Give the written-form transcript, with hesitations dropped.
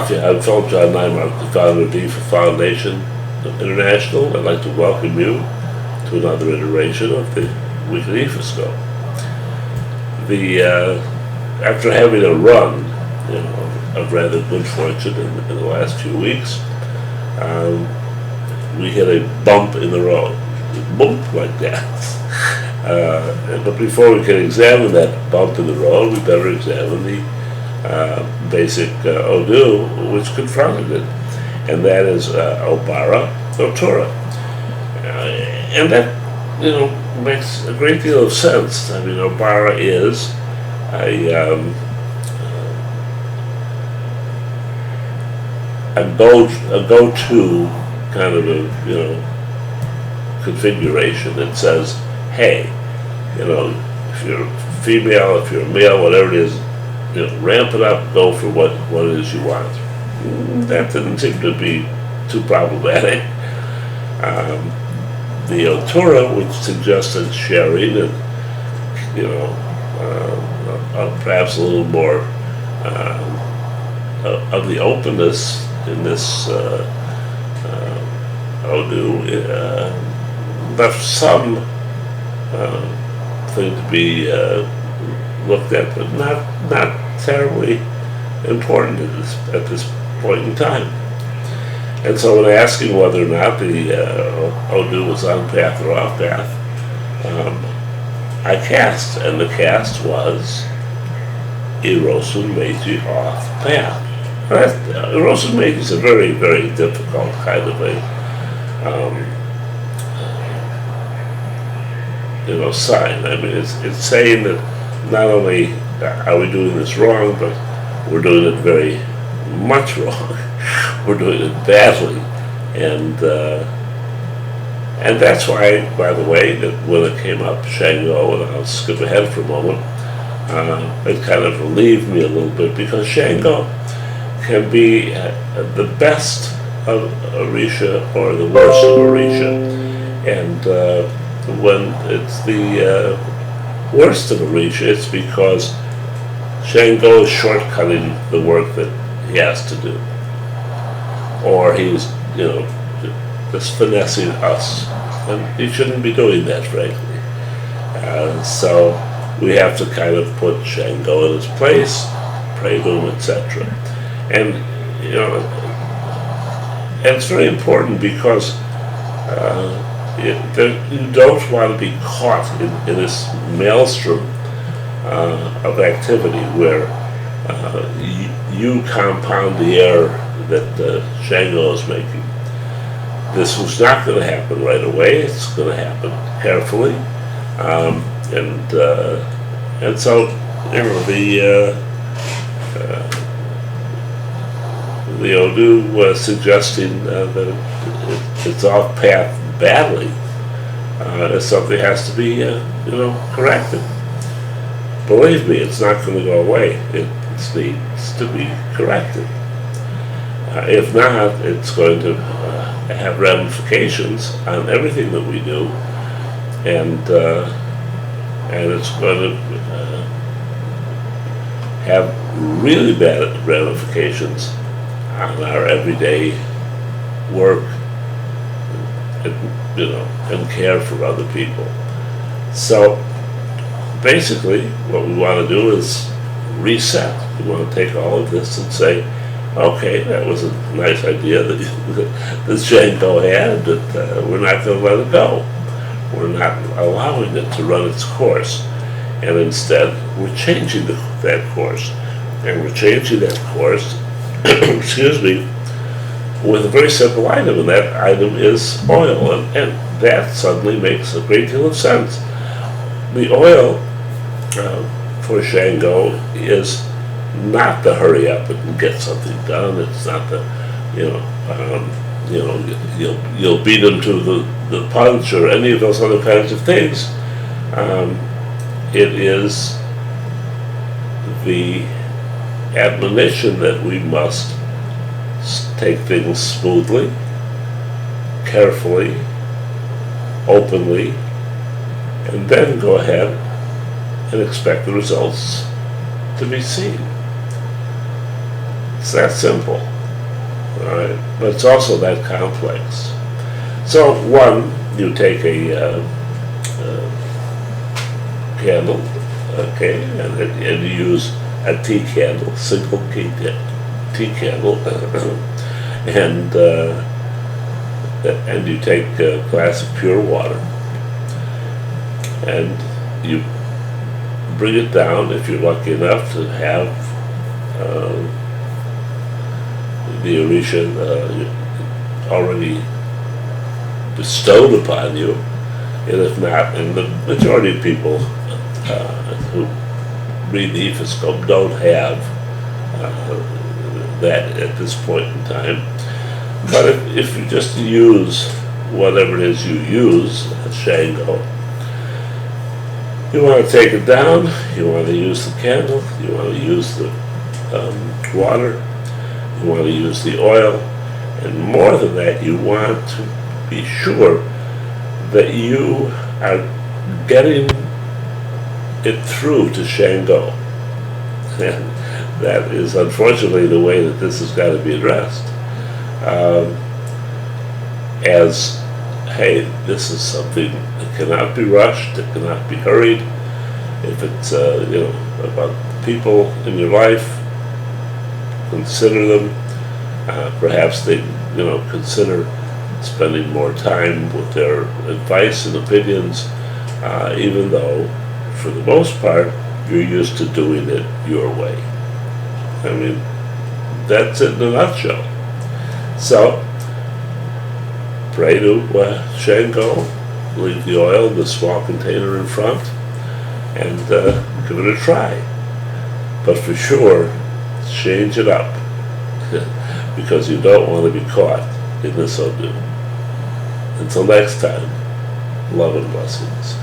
Philadelphia. I'm Philip John Nymark, the founder of the IFA Foundation International. I'd like to welcome you to another iteration of the weekly ifascope. After having a run, of rather good fortune in the last few weeks, we hit a bump in the road. Bump like that. But before we can examine that bump in the road, we better examine the basic Odu which confronted it, and that is Obara Otura. And that, makes a great deal of sense. I mean, Obara is a go-to kind of a configuration that says, hey, if you're female, if you're male, whatever it is, ramp it up, go for what it is you want. That didn't seem to be too problematic. The Otura, which suggested sharing and perhaps a little more of the openness in this Odu, left some thing to be looked at, but not terribly important at this point in time. And so when asking whether or not the Odu was on path or off path, I cast, and the cast was Erosun Meiji off path. Erosun Meiji is a very, very difficult kind of a sign. I mean, it's saying that not only are we doing this wrong, but we're doing it very much wrong. We're doing it badly, and that's why, by the way, that when it came up, Shango, and I'll skip ahead for a moment, it kind of relieved me a little bit, because Shango can be the best of Orisha or the worst of Orisha, and when it's the worst of Orisha, it's because Shango is shortcutting the work that he has to do, or he's just finessing us, and he shouldn't be doing that, frankly. So we have to kind of put Shango in his place, pray to him, etc. And and it's very important, because you don't want to be caught in this maelstrom of activity where you compound the error that Shango is making. This was not going to happen right away. It's going to happen carefully, and so the Odu was suggesting that it's off path badly. Something has to be corrected. Believe me, it's not going to go away. It needs to be corrected. If not, it's going to have ramifications on everything that we do, and it's going to have really bad ramifications on our everyday work, and care for other people. So basically, what we want to do is reset. We want to take all of this and say, okay, that was a nice idea that Shango had, but we're not going to let it go. We're not allowing it to run its course, and instead we're changing that course, and we're changing that course excuse me, with a very simple item, and that item is oil, and that suddenly makes a great deal of sense. The oil for Shango is not the hurry up and get something done. It's not the you'll beat him to the punch or any of those other kinds of things. It is the admonition that we must take things smoothly, carefully, openly, and then go ahead and expect the results to be seen. It's that simple. All right, but it's also that complex. So one, you take a candle, okay, and you use a tea candle, single tea candle, and you take a glass of pure water, and you bring it down if you're lucky enough to have the Orisha already bestowed upon you, and if not, and the majority of people who read the ifascope don't have that at this point in time. But if you just use whatever it is you use, Shango, you want to take it down, you want to use the candle, you want to use the water, you want to use the oil, and more than that, you want to be sure that you are getting it through to Shango. And that is unfortunately the way that this has got to be addressed. As, hey, this is something that cannot be rushed, it cannot be hurried. If it's about people in your life, consider them. Perhaps they consider spending more time with their advice and opinions, even though for the most part you're used to doing it your way. I mean, that's it in a nutshell. So pray to Shango, leave the oil in the small container in front, and give it a try. But for sure, change it up, because you don't want to be caught in this undo. Until next time, love and blessings.